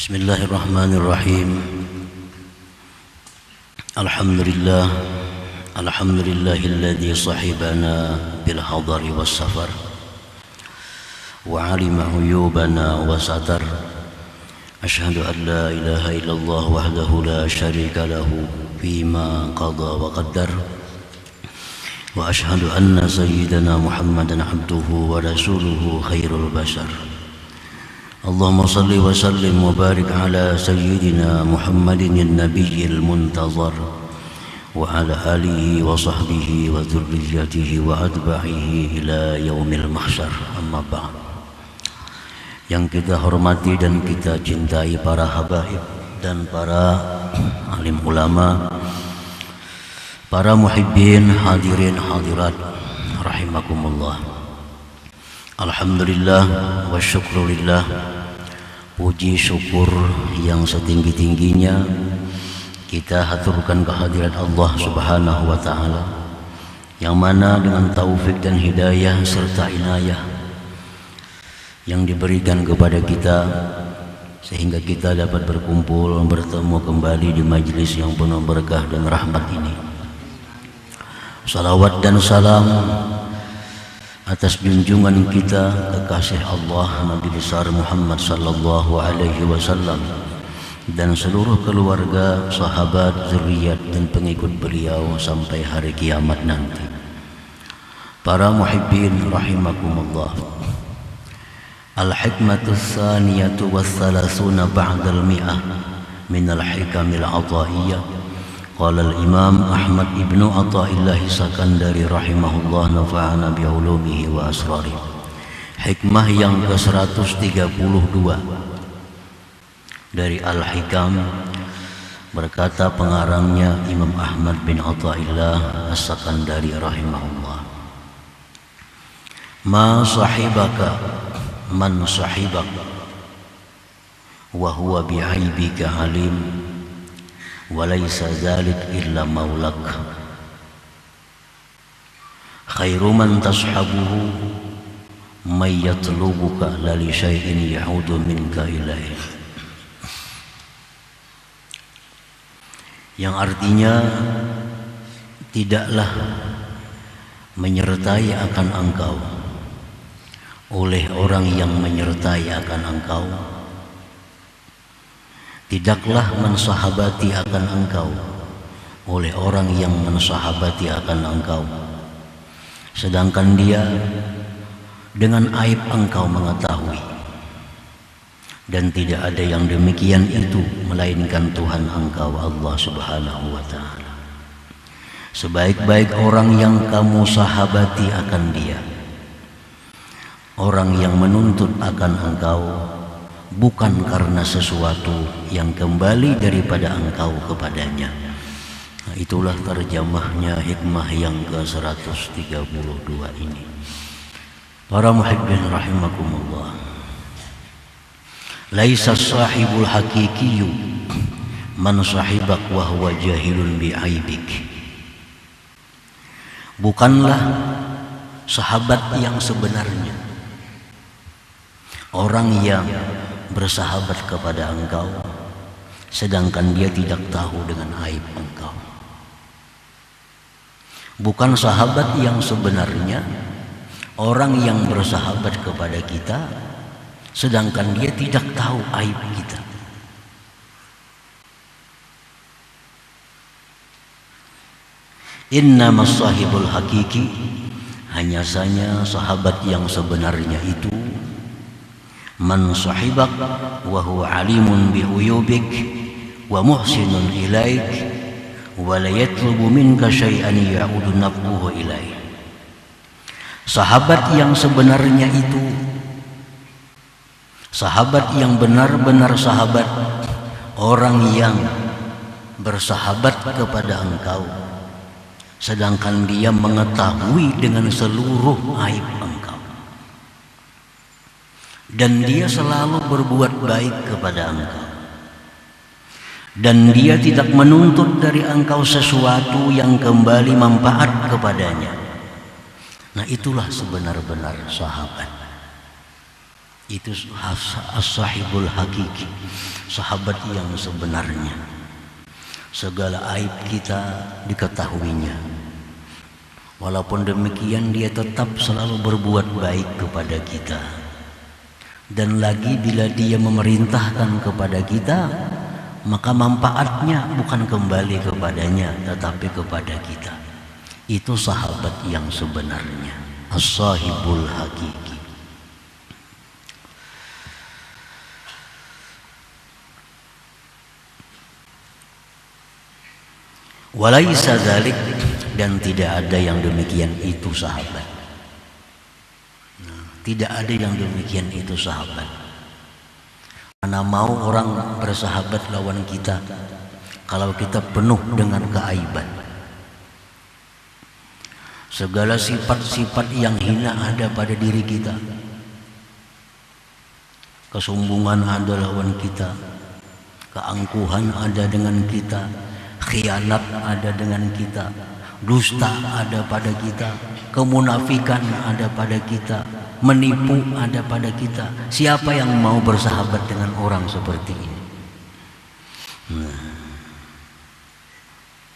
Bismillahirrahmanirrahim. Alhamdulillahilladzi sahibana bil hadari was safar wa alima uyubana wa satar. Asyhadu an la ilaha illallah wahdahu la syarika lahu fima qada wa qaddar. Wa asyhadu anna sayyidana Muhammadan abduhu wa rasuluhu khairul bashar. Allahumma salli wa sallim wa barik ala sayyidina Muhammadin an-nabiyil muntazar wa ala alihi wa sahbihi wa dzurriyyatihi wa atba'ihi ila yaumil mahsyar. Amma ba'd. Yang kita hormati dan kita cintai para habaib dan para alim ulama, para muhibbin, hadirin hadirat rahimakumullah. Alhamdulillah wa syukrulillah. Puji syukur yang setinggi-tingginya kita haturkan kehadirat Allah Subhanahu wa taala, yang mana dengan taufik dan hidayah serta inayah yang diberikan kepada kita sehingga kita dapat berkumpul bertemu kembali di majlis yang penuh berkah dan rahmat ini. Salawat dan salam atas junjungan kita kekasih Allah Nabi besar Muhammad sallallahu alaihi wasallam dan seluruh keluarga, sahabat, zuriat dan pengikut beliau sampai hari kiamat nanti. Para muhibbin rahimakumullah. Al-hikmatu tsaniyatu was-salasuna ba'dal mi'ah min al-hikamil 'ata'iyyah. Qala al-Imam Ahmad ibnu Athaillah Sakandari rahimahullah nafa'ana bi'ulumihi wa asrari. Hikmah yang ke-132 dari Al-Hikam, berkata pengarangnya Imam Ahmad bin Athaillah As-Sakandari rahimahullah. Ma sahibaka man sahibak wa huwa bi'aibika alim walaysa dzalik illa maulak. Khairu man tashabuhu may yatlubuka la li syai'in yahudu minka ilaih. Yang artinya tidaklah menyertai akan engkau oleh orang yang menyertai akan engkau, tidaklah mensahabati akan engkau oleh orang yang mensahabati akan engkau, sedangkan dia dengan aib engkau mengetahui. Dan tidak ada yang demikian itu melainkan Tuhan engkau Allah Subhanahu wa ta'ala. Sebaik-baik orang yang kamu sahabati akan dia orang yang menuntut akan engkau bukan karena sesuatu yang kembali daripada engkau kepadanya. Nah, itulah terjemahnya hikmah yang ke-132 ini. Para muhibbin rahimakumullah. Laisa sahibul haqiqiyyu man sahibak wa huwa jahilun bi'aibik. Bukanlah sahabat yang sebenarnya orang yang bersahabat kepada engkau sedangkan dia tidak tahu dengan aib engkau. Bukan sahabat yang sebenarnya orang yang bersahabat kepada kita sedangkan dia tidak tahu aib kita. Innamas sahibul hakiki, hanya saja sahabat yang sebenarnya itu man sahibak wa huwa alimun bi uyubik wa muhsinun ilaik wa la yatlubu minka syai'an ya'udu naf'uhu ilaik. Sahabat yang sebenarnya itu sahabat yang benar-benar sahabat, orang yang bersahabat kepada engkau sedangkan dia mengetahui dengan seluruh aib engkau, dan dia selalu berbuat baik kepada engkau, dan dia tidak menuntut dari engkau sesuatu yang kembali manfaat kepadanya. Nah, itulah sebenar-benar sahabat. Itu as-sahibul hakiki, sahabat yang sebenarnya. Segala aib kita diketahuinya. Walaupun demikian dia tetap selalu berbuat baik kepada kita. Dan lagi bila dia memerintahkan kepada kita, maka manfaatnya bukan kembali kepadanya tetapi kepada kita. Itu sahabat yang sebenarnya, as-sahibul hakiki. Walaisa dzalik, dan tidak ada yang demikian itu sahabat. Tidak ada yang demikian itu sahabat. Mana mau orang bersahabat lawan kita kalau kita penuh dengan keaiban. Segala sifat-sifat yang hina ada pada diri kita. Kesombongan ada lawan kita, keangkuhan ada dengan kita, khianat ada dengan kita, dusta ada pada kita, kemunafikan ada pada kita, menipu ada pada kita. Siapa yang mau bersahabat dengan orang seperti ini?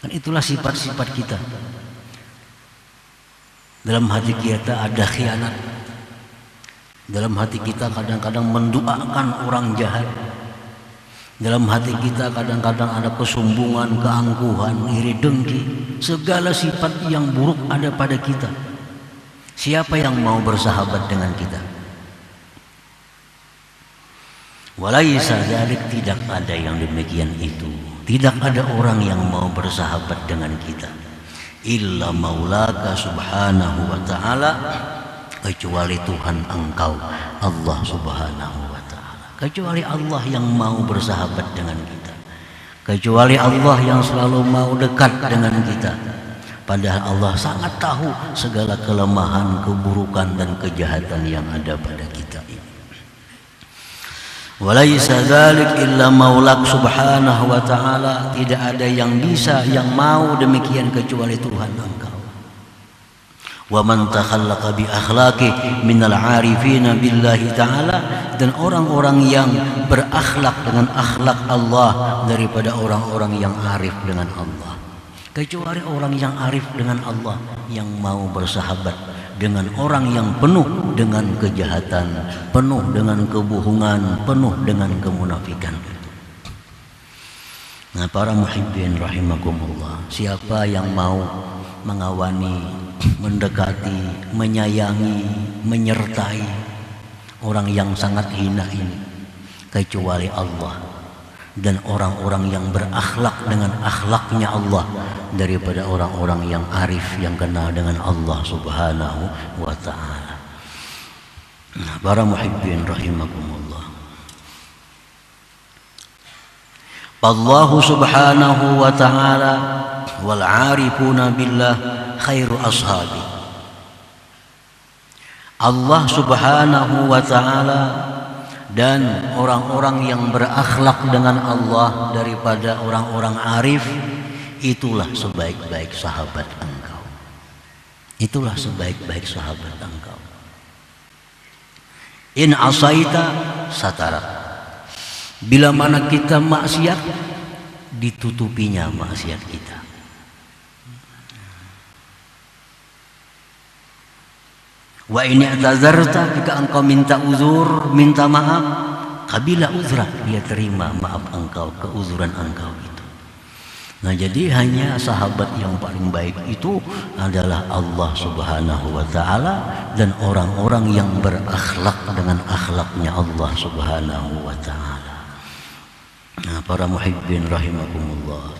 Dan itulah sifat-sifat kita. Dalam hati kita ada khianat. Dalam hati kita kadang-kadang mendoakan orang jahat. Dalam hati kita kadang-kadang ada kesombongan, keangkuhan, iri dengki. Segala sifat yang buruk ada pada kita. Siapa yang mau bersahabat dengan kita? Walaisa dzalik, tidak ada yang demikian itu. Tidak ada orang yang mau bersahabat dengan kita. Illa maulaka subhanahu wa ta'ala, kecuali Tuhan engkau, Allah subhanahu wa ta'ala. Kecuali Allah yang mau bersahabat dengan kita. Kecuali Allah yang selalu mau dekat dengan kita. Padahal Allah sangat tahu segala kelemahan, keburukan dan kejahatan yang ada pada kita ini. Walaisa dzalik illa maulak subhanahu wa ta'ala, tidak ada yang bisa, yang mau demikian kecuali Tuhan engkau. Wa man takhallaqa bi akhlaqi minal 'arifina billahi ta'ala, dan orang-orang yang berakhlak dengan akhlak Allah daripada orang-orang yang arif dengan Allah. Kecuali orang yang arif dengan Allah yang mau bersahabat dengan orang yang penuh dengan kejahatan, penuh dengan kebohongan, penuh dengan kemunafikan. Nah, para muhibbin rahimakumullah, siapa yang mau mengawani, mendekati, menyayangi, menyertai orang yang sangat hina ini kecuali Allah dan orang-orang yang berakhlak dengan akhlaknya Allah daripada orang-orang yang arif yang kenal dengan Allah subhanahu wa ta'ala. Nah, para muhibbin rahimakumullah, Allah subhanahu wa ta'ala wal 'arifuna billah khairu ashabi. Allah subhanahu wa ta'ala dan orang-orang yang berakhlak dengan Allah daripada orang-orang arif, itulah sebaik-baik sahabat engkau. Itulah sebaik-baik sahabat engkau. In asaita satara, bila mana kita maksiat, ditutupinya maksiat kita. Wa ini i'tazarta, jika engkau minta uzur, minta maaf, qabila uzrak, dia terima maaf engkau, keuzuran engkau itu. Nah, jadi hanya sahabat yang paling baik itu adalah Allah subhanahu wa ta'ala dan orang-orang yang berakhlak dengan akhlaknya Allah subhanahu wa ta'ala. Nah, para muhibbin rahimakumullah,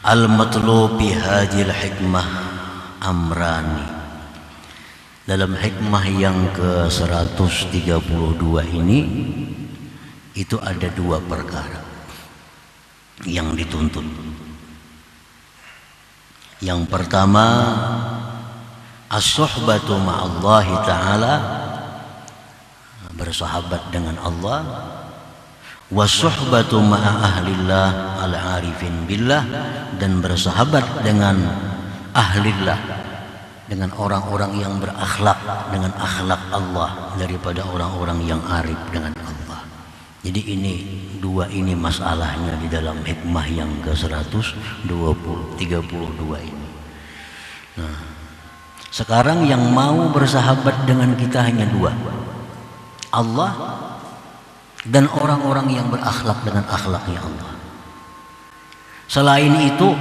al-matlub bi hadhil hikmah amrani. Dalam hikmah yang ke-132 ini itu ada dua perkara yang dituntut. Yang pertama, as-suhbatu ma'allahi ta'ala, bersahabat dengan Allah, wasuhbatu ma'a ahlillah al-arifin billah, dan bersahabat dengan ahlillah, dengan orang-orang yang berakhlak dengan akhlak Allah daripada orang-orang yang arif dengan Allah. Jadi ini dua ini masalahnya di dalam hikmah yang ke-132 ini. Nah, sekarang yang mau bersahabat dengan kita hanya dua, Allah dan orang-orang yang berakhlak dengan akhlaknya Allah. Selain itu,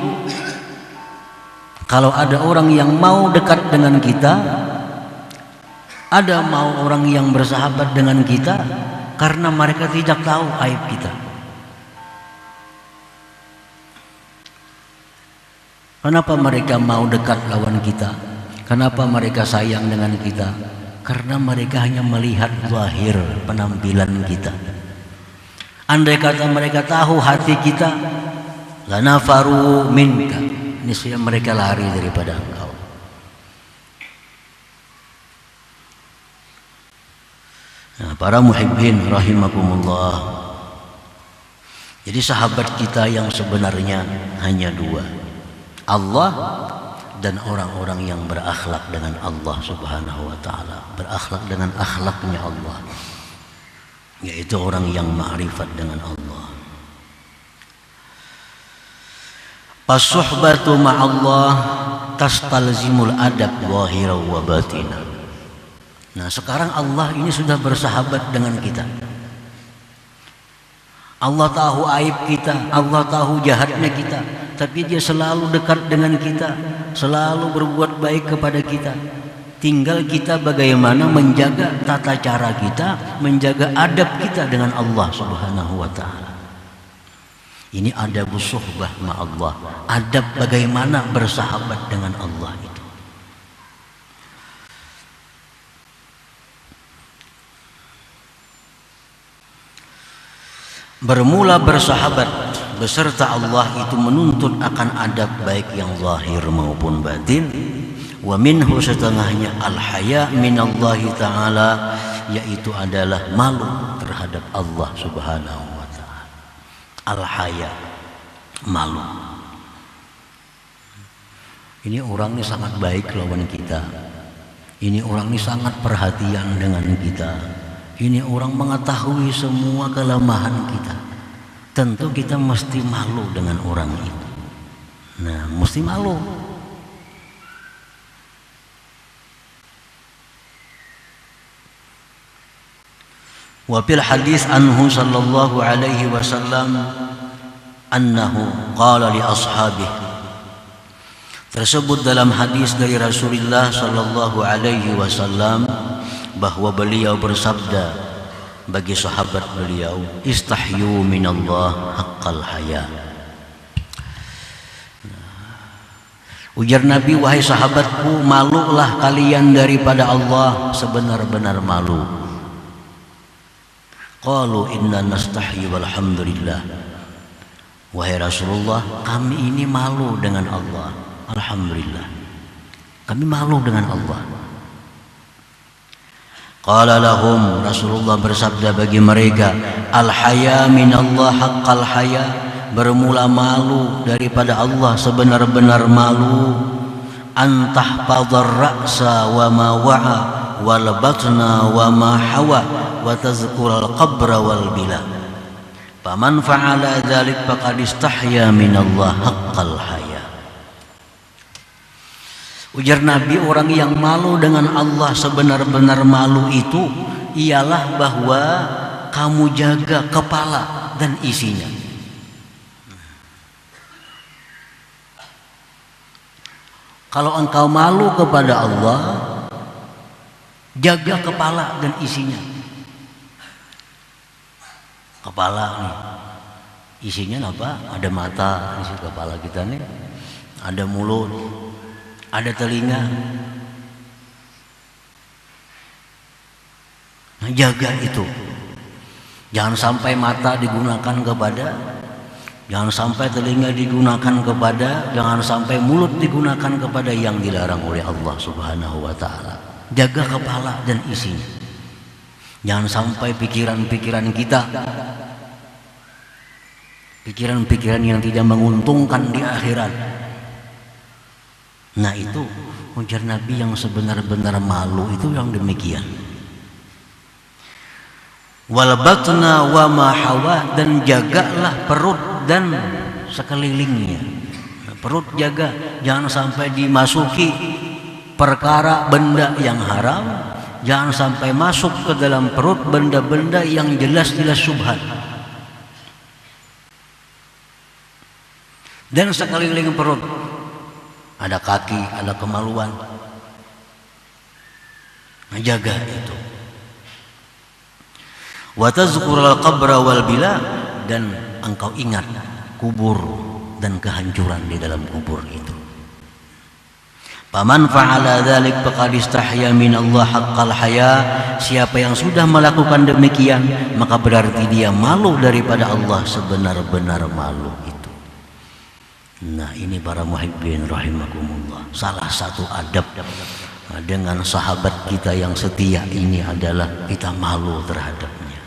kalau ada orang yang mau dekat dengan kita, ada mau orang yang bersahabat dengan kita karena mereka tidak tahu aib kita. Kenapa mereka mau dekat lawan kita? Kenapa mereka sayang dengan kita? Karena mereka hanya melihat zahir penampilan kita. Andai kata mereka tahu hati kita, lanafaru minka, niscaya mereka lari daripada engkau. Nah, para muhibbin rahimakumullah. Jadi sahabat kita yang sebenarnya hanya dua, Allah dan orang-orang yang berakhlak dengan Allah subhanahu wa ta'ala, berakhlak dengan akhlaknya Allah, yaitu orang yang ma'rifat dengan Allah. Fasuhbatu ma'allah tastalzimul adab zahira wa batina. Nah, sekarang Allah ini sudah bersahabat dengan kita. Allah tahu aib kita, Allah tahu jahatnya kita, tapi Dia selalu dekat dengan kita, selalu berbuat baik kepada kita. Tinggal kita bagaimana menjaga tata cara kita, menjaga adab kita dengan Allah subhanahu wa ta'ala. Ini adabus suhbah ma'allah, adab bagaimana bersahabat dengan Allah itu. Bermula bersahabat beserta Allah itu menuntut akan adab baik yang zahir maupun batin. Wa minhu setengahnya al-haya minallahi ta'ala, yaitu adalah malu terhadap Allah subhanahu wa ta'ala. Al-haya, malu. Ini orang ini sangat baik lawan kita. Ini orang ini sangat perhatian dengan kita. Ini orang mengetahui semua kelemahan kita. Tentu kita mesti malu dengan orang itu. Nah, mesti malu. Wa fil hadis anhu sallallahu alaihi wasallam annahu qala li ashabihi. Tersebut dalam hadis dari Rasulullah sallallahu alaihi wasallam bahwa beliau bersabda bagi sahabat beliau, istahyu minallah haqqal haya. Ujar Nabi, wahai sahabatku, malulah kalian daripada Allah sebenar-benar malu. Qalu inna nastahyi walhamdulillah. Wahai Rasulullah, kami ini malu dengan Allah. Alhamdulillah, kami malu dengan Allah. Qala lahum, Rasulullah bersabda bagi mereka, al-haya minallah haqqal haya, bermula malu daripada Allah sebenar-benar malu. Antahfadhar ra'sa wa ma wa'a wal batna wa ma hawa wa tazkural qabra wal bila. Faman fa'ala dzalik faqad istahya minallah haqqal haya. Ujar Nabi, orang yang malu dengan Allah sebenar-benar malu itu ialah bahwa kamu jaga kepala dan isinya. Kalau engkau malu kepada Allah, jaga kepala dan isinya. Kepala nih, isinya apa? Ada mata, isi kepala kita nih, ada mulut, ada telinga. Nah, jaga itu. Jangan sampai mata digunakan kepada, jangan sampai telinga digunakan kepada, jangan sampai mulut digunakan kepada yang dilarang oleh Allah subhanahu wa ta'ala. Jaga kepala dan isinya. Jangan sampai pikiran-pikiran kita, pikiran-pikiran yang tidak menguntungkan di akhirat. Nah itu ujar Nabi, yang sebenar-benar malu itu yang demikian. Wal batna wa ma hawa, dan jagalah perut dan sekelilingnya. Perut jaga, jangan sampai dimasuki perkara benda yang haram, jangan sampai masuk ke dalam perut benda-benda yang jelas-jelas syubhat. Dan sekeliling perut ada kaki, ada kemaluan. Nah, jaga itu. Wa tazkurul qabra wal bila, dan engkau ingat kubur dan kehancuran di dalam kubur itu. Faman fa'ala dzalik faqad istahya min Allah haqqal haya. Siapa yang sudah melakukan demikian, maka berarti dia malu daripada Allah sebenar-benar malu itu. Nah, ini para muhibbin rahimakumullah, salah satu adab dengan sahabat kita yang setia ini adalah kita malu terhadapnya.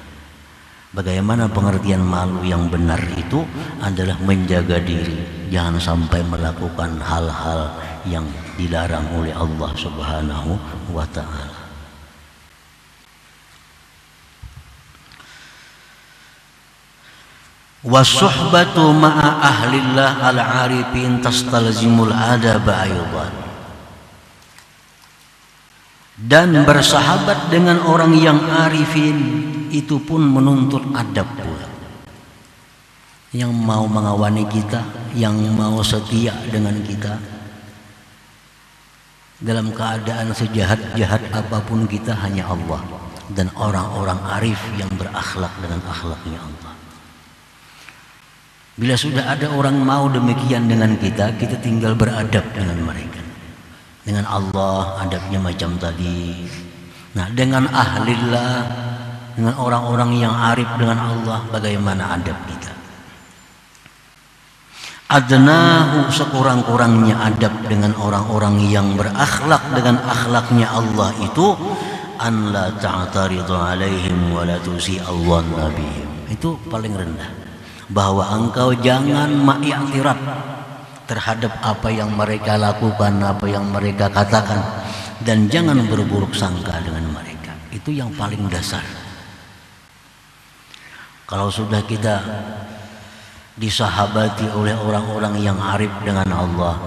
Bagaimana pengertian malu yang benar itu adalah menjaga diri, jangan sampai melakukan hal-hal yang dilarang oleh Allah Subhanahu wa ta'ala. Wasuhbatu ma'a ahlillah al-arifin tastalzimul adaba aydan. Dan bersahabat dengan orang yang arifin itu pun menuntut adab pula. Yang mau mengawani kita, yang mau setia dengan kita, dalam keadaan sejahat-jahat apapun kita, hanya Allah dan orang-orang arif yang berakhlak dengan akhlaknya Allah. Bila sudah ada orang mau demikian dengan kita, kita tinggal beradab dengan mereka. Dengan Allah adabnya macam tadi. Nah, dengan ahlillah, dengan orang-orang yang arif dengan Allah, bagaimana adab kita? Adnahu, sekurang-kurangnya adab dengan orang-orang yang berakhlak dengan akhlaknya Allah itu, an la ta'taridu alaihim wa la tusi'alwan nabihim. Itu paling rendah, bahwa engkau jangan ma'iktirat terhadap apa yang mereka lakukan, apa yang mereka katakan, dan jangan berburuk sangka dengan mereka. Itu yang paling dasar. Kalau sudah kita disahabati oleh orang-orang yang arif dengan Allah,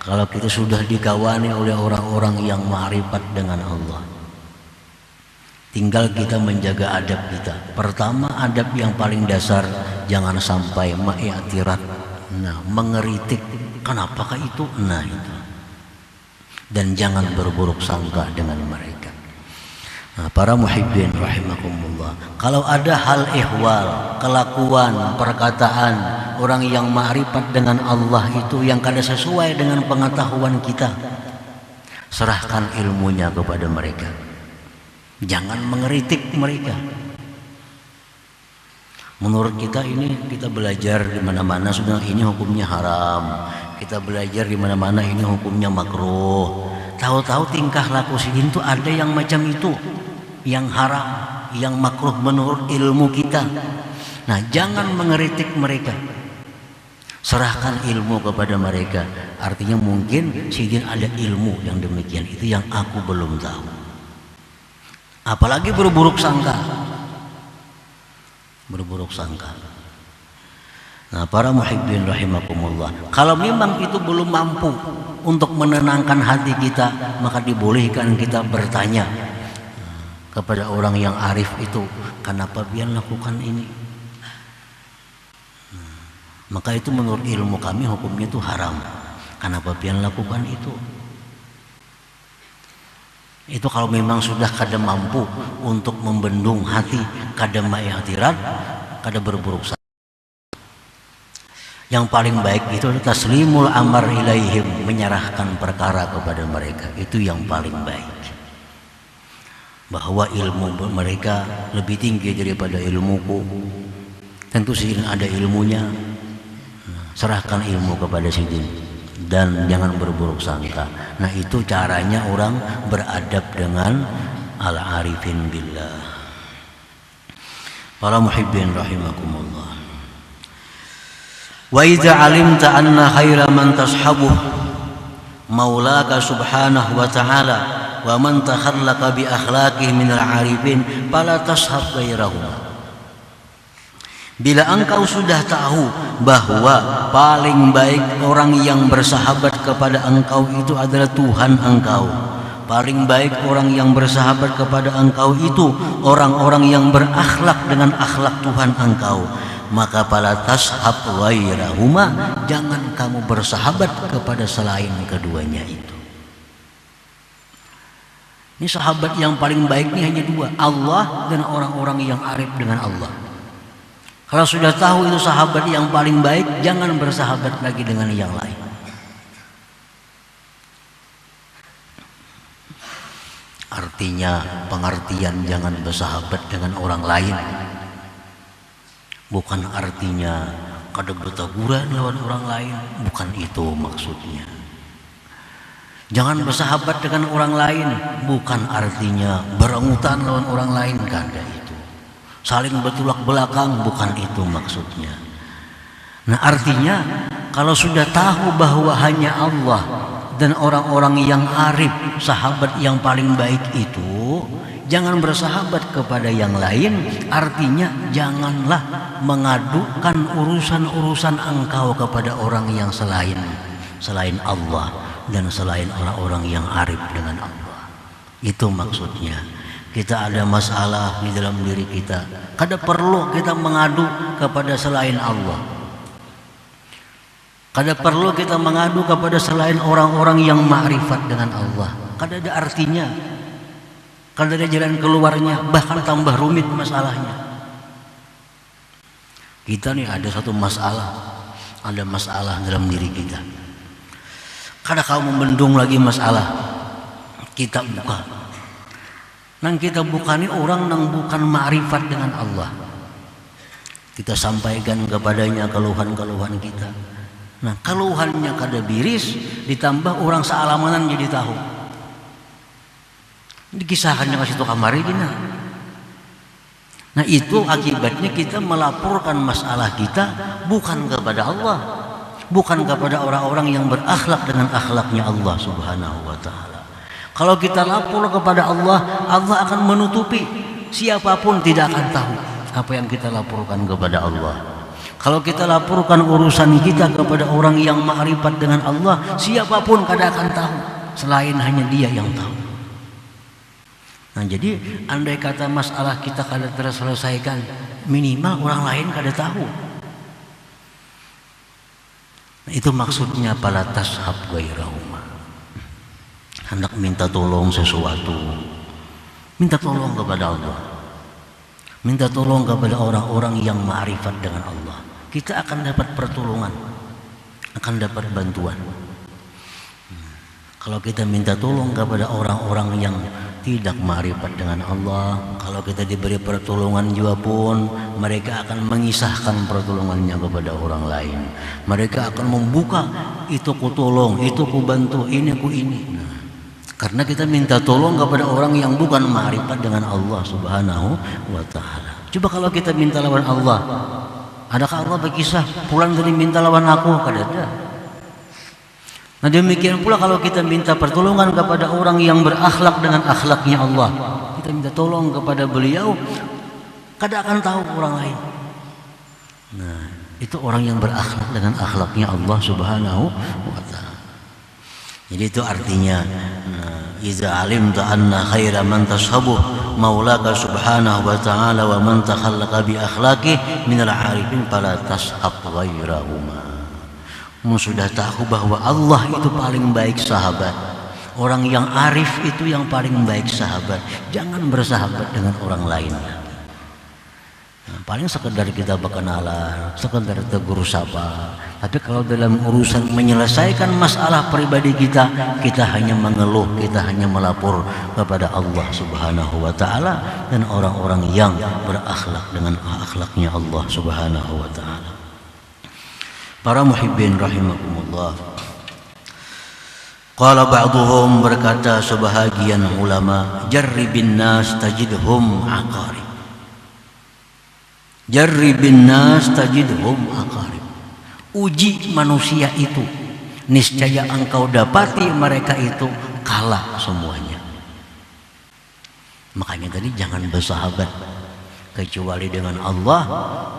kalau kita sudah dikawani oleh orang-orang yang ma'rifat dengan Allah, tinggal kita menjaga adab kita. Pertama, adab yang paling dasar, jangan sampai ma'iktirat, nah, mengeritik, kenapakah itu, nah itu, dan jangan berburuk sangka dengan mereka. Nah, para muhibbin rahimakumullah, kalau ada hal ihwal, kelakuan, perkataan orang yang ma'rifat dengan Allah itu yang kada sesuai dengan pengetahuan kita, serahkan ilmunya kepada mereka. Jangan mengeritik mereka. Menurut kita ini, kita belajar di mana-mana sudah ini hukumnya haram. Kita belajar di mana-mana ini hukumnya makruh. Tahu-tahu tingkah laku sidin itu ada yang macam itu, yang haram, yang makruh menurut ilmu kita. Nah, jangan mengeritik mereka. Serahkan ilmu kepada mereka. Artinya mungkin sidin ada ilmu yang demikian, itu yang aku belum tahu. Apalagi berburuk sangka. Berburuk sangka. Nah, para muhibbin rahimakumullah, kalau memang itu belum mampu untuk menenangkan hati kita, maka dibolehkan kita bertanya kepada orang yang arif itu, kenapa pian lakukan ini? Maka itu menurut ilmu kami hukumnya itu haram. Kenapa pian lakukan itu? Itu kalau memang sudah kada mampu untuk membendung hati, kada ma'iktirat, kada berburuk sangka. Yang paling baik itu adalah taslimul amar ilaihim, menyerahkan perkara kepada mereka. Itu yang paling baik. Bahwa ilmu mereka lebih tinggi daripada ilmuku. Tentu sidin ada ilmunya. Serahkan ilmu kepada sidin dan jangan berburuk sangka. Nah, itu caranya orang beradab dengan al-arifin billah. Para muhibbin rahimakumullah. Wa idza alimta anna khaira man tashabuh maulaka subhanahu wa ta'ala wa man takhallaqa bi akhlaqihi minal arifin fala tashab ghairahu. Bila engkau sudah tahu bahwa paling baik orang yang bersahabat kepada engkau itu adalah Tuhan engkau, paling baik orang yang bersahabat kepada engkau itu orang-orang yang berakhlak dengan akhlak Tuhan engkau, maka fala tashab ghairahuma, jangan kamu bersahabat kepada selain keduanya itu. Ini sahabat yang paling baik ini hanya dua, Allah dan orang-orang yang arif dengan Allah. Kalau sudah tahu itu sahabat yang paling baik, jangan bersahabat lagi dengan yang lain. Artinya, pengertian jangan bersahabat dengan orang lain bukan artinya kada bertaburan lawan orang lain, bukan itu maksudnya. Jangan bersahabat dengan orang lain bukan artinya berengutan lawan orang lain, kada itu. Saling bertolak belakang, bukan itu maksudnya. Nah, artinya kalau sudah tahu bahwa hanya Allah dan orang-orang yang arif, sahabat yang paling baik itu, jangan bersahabat kepada yang lain. Artinya janganlah mengadukan urusan-urusan engkau kepada orang yang selain Allah dan selain orang-orang yang arif dengan Allah. Itu maksudnya. Kita ada masalah di dalam diri kita, kada perlu kita mengadu kepada selain Allah. Kada perlu kita mengadu kepada selain orang-orang yang ma'rifat dengan Allah. Kada ada artinya, kada ada jalan keluarnya, bahkan tambah rumit masalahnya. Kita nih ada satu masalah, ada masalah dalam diri kita. Kada kau membendung lagi masalah, kita buka. Nang kita bukani orang nang bukan ma'rifat dengan Allah, kita sampaikan kepadanya keluhan-keluhan kita. Nah, keluhannya kada biris, ditambah orang sealamanan jadi tahu. Dikisahkannya kasih tu kamari gina. Nah, itu akibatnya kita melaporkan masalah kita bukan kepada Allah, bukan kepada orang-orang yang berakhlak dengan akhlaknya Allah Subhanahu wa ta'ala. Kalau kita lapor kepada Allah, Allah akan menutupi. Siapapun tidak akan tahu apa yang kita laporkan kepada Allah. Kalau kita laporkan urusan kita kepada orang yang ma'rifat dengan Allah, siapapun kada akan tahu, selain hanya Dia yang tahu. Nah, jadi andai kata masalah kita kada terselesaikan, minimal orang lain kada tahu. Nah, itu maksudnya fala tashab ghairahuma. Hendak minta tolong sesuatu, minta tolong kepada Allah, minta tolong kepada orang-orang yang ma'rifat dengan Allah. Kita akan dapat pertolongan, akan dapat bantuan. Kalau kita minta tolong kepada orang-orang yang tidak ma'rifat dengan Allah, kalau kita diberi pertolongan juga pun, mereka akan mengisahkan pertolongannya kepada orang lain. Mereka akan membuka, itu ku tolong, itu ku bantu, ini ku ini. Karena kita minta tolong kepada orang yang bukan ma'rifat dengan Allah Subhanahu wa ta'ala. Coba kalau kita minta lawan Allah, adakah Allah berkisah pulang tadi minta lawan aku? Kada ada. Nah, demikian pula kalau kita minta pertolongan kepada orang yang berakhlak dengan akhlaknya Allah, kita minta tolong kepada beliau, kada akan tahu orang lain. Nah, itu orang yang berakhlak dengan akhlaknya Allah Subhanahu wa ta'ala. Jadi itu artinya, iza alimta anna khaira man tashabuh maulaka subhanahu wa ta'ala wa man takhallaqa bi akhlaqi minal arifin fala tashab ghairahuma. Sudah tahu bahwa Allah itu paling baik sahabat, orang yang arif itu yang paling baik sahabat, jangan bersahabat dengan orang lain. Nah, paling sekedar kita berkenalan, sekedar tegur sapa. Tapi kalau dalam urusan menyelesaikan masalah pribadi kita, kita hanya mengeluh, kita hanya melapor kepada Allah Subhanahu wa ta'ala dan orang-orang yang berakhlak dengan akhlaknya Allah Subhanahu wa ta'ala. Para muhibbin rahimakumullah. Qala ba'duhum, berkata sebahagian ulama, jarribin nas tajidhum aqarib. Jarribin nas tajidhum aqarib. Uji manusia itu, niscaya engkau dapati mereka itu kalah semuanya. Makanya tadi jangan bersahabat kecuali dengan Allah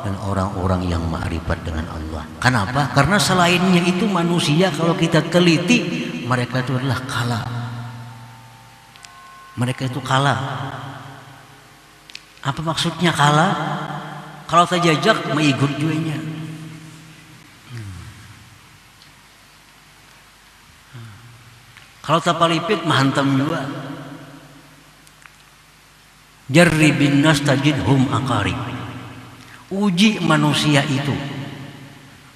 dan orang-orang yang ma'rifat dengan Allah. Kenapa? Karena selainnya itu manusia kalau kita teliti mereka itu adalah kalah. Mereka itu kalah. Apa maksudnya kalah? Kalau terjajak mengikut juanya. Kalau tapalipit mahantam juga. Jarribin nas tajidhum aqarib. Uji manusia itu.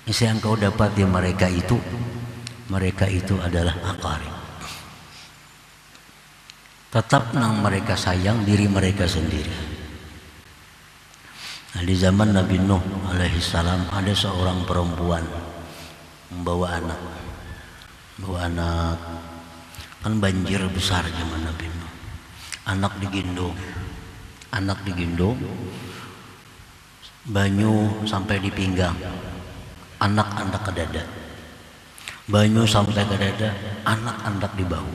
Yang kau dapat di mereka itu adalah aqarib. Tetap nang mereka sayang diri mereka sendiri. Nah, di zaman Nabi Nuh alaihi salam ada seorang perempuan membawa anak. Bawa anak. Kan banjir besar zaman Nabi Nuh. Anak digendong, banyu sampai di pinggang, anak ke dada. Banyu sampai ke dada, anak di bahu.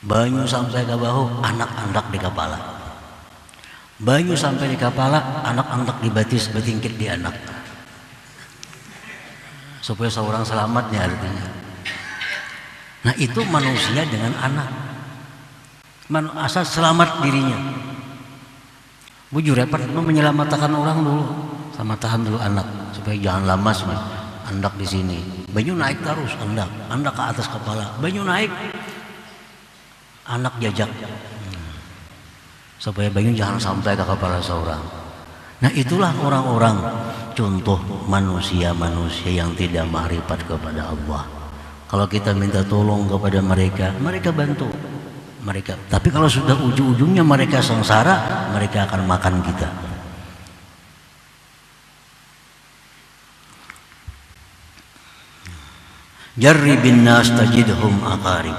Banyu sampai ke bahu, anak di kepala. Banyu sampai di kepala, anak di batis, bertingkit di anak. Supaya seorang selamat nih artinya. Nah itu manusia dengan anak. Asal selamat dirinya. Bujur repot menyelamatkan orang dulu, sama tahan dulu anak supaya jangan lama semua. Anak di sini, banyu naik terus, anak ke atas kepala, banyu naik, anak jajak, supaya banyu jangan sampai ke kepala seorang. Nah itulah orang-orang contoh manusia-manusia yang tidak ma'rifat kepada Allah. Kalau kita minta tolong kepada mereka, mereka bantu. Tapi kalau sudah ujung-ujungnya mereka sengsara, mereka akan makan kita. Jarribin nas tajidhum aqarib.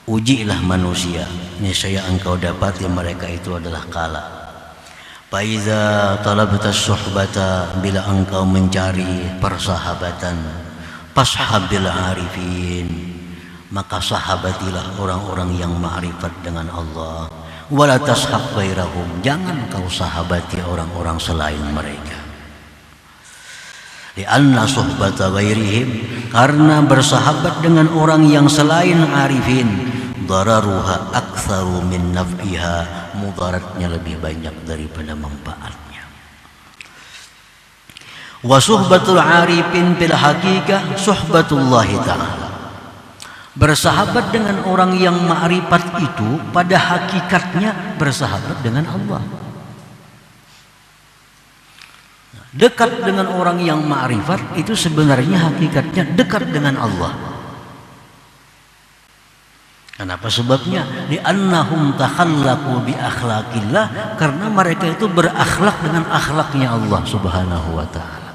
Ujilah manusia, niscaya engkau dapati mereka itu adalah kalah. Faiza talabta suhbata, bila engkau mencari persahabatan, fashabil arifin, maka sahabatilah orang-orang yang ma'rifat dengan Allah. Wala tashab ghairahum, jangan kau sahabati orang-orang selain mereka. Lianna suhbata ghairihim, karena bersahabat dengan orang yang selain arifin, dararuha aktsaru min naf'iha, mudaratnya lebih banyak daripada manfaatnya. Wa suhbatul arifin bil haqiqah suhbatullahi ta'ala. Bersahabat dengan orang yang ma'rifat itu pada hakikatnya bersahabat dengan Allah. Dekat dengan orang yang ma'rifat itu sebenarnya hakikatnya dekat dengan Allah. Kenapa sebabnya? Li'annahum takhallaqu bi akhlaqillah, karena mereka itu berakhlak dengan akhlaknya Allah Subhanahu wa ta'ala.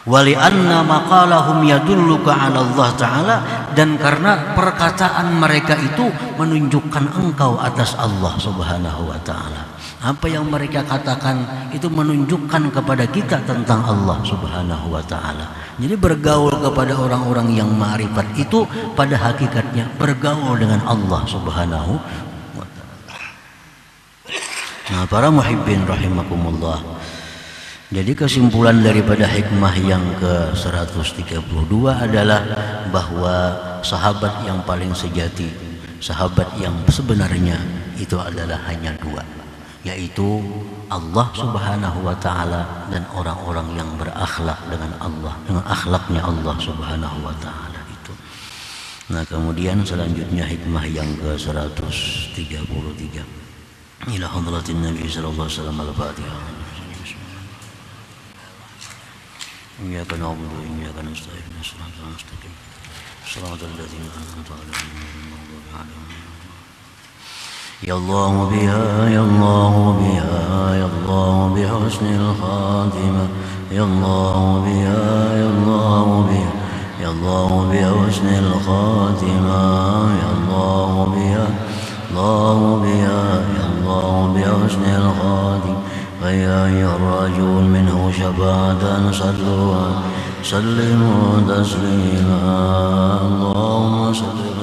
Wali anna maqalahum yadulluka 'ala Allah Ta'ala, dan karena perkataan mereka itu menunjukkan engkau atas Allah Subhanahu wa Ta'ala. Apa yang mereka katakan itu menunjukkan kepada kita tentang Allah Subhanahu wa Ta'ala. Jadi bergaul kepada orang-orang yang ma'rifat itu pada hakikatnya bergaul dengan Allah Subhanahu wa Ta'ala. Nah, para muhibbin rahimakumullah. Jadi kesimpulan daripada hikmah yang ke-132 adalah bahwa sahabat yang paling sejati, sahabat yang sebenarnya itu adalah hanya dua, yaitu Allah Subhanahu wa Ta'ala dan orang-orang yang berakhlak dengan Allah, dengan akhlaknya Allah Subhanahu wa Ta'ala itu. Nah, kemudian selanjutnya hikmah yang ke-133. Ila hadratin Nabi sallallahu alaihi wasallam al-Fatihah. إياك نعبد وإياك نستعين صراط المستقيم صراط الذين أنعمت عليهم غير المغضوب عليهم. يا الله بها يا الله بها يا الله بحسن الخاتمة يا الله بها يا الله بها يا الله بحسن الخاتمة يا الله بها الله بها يا الله بحسن الخاتمة فيا أيها الراجون منه شفاعة صلوا سلموا تسليما اللهم صل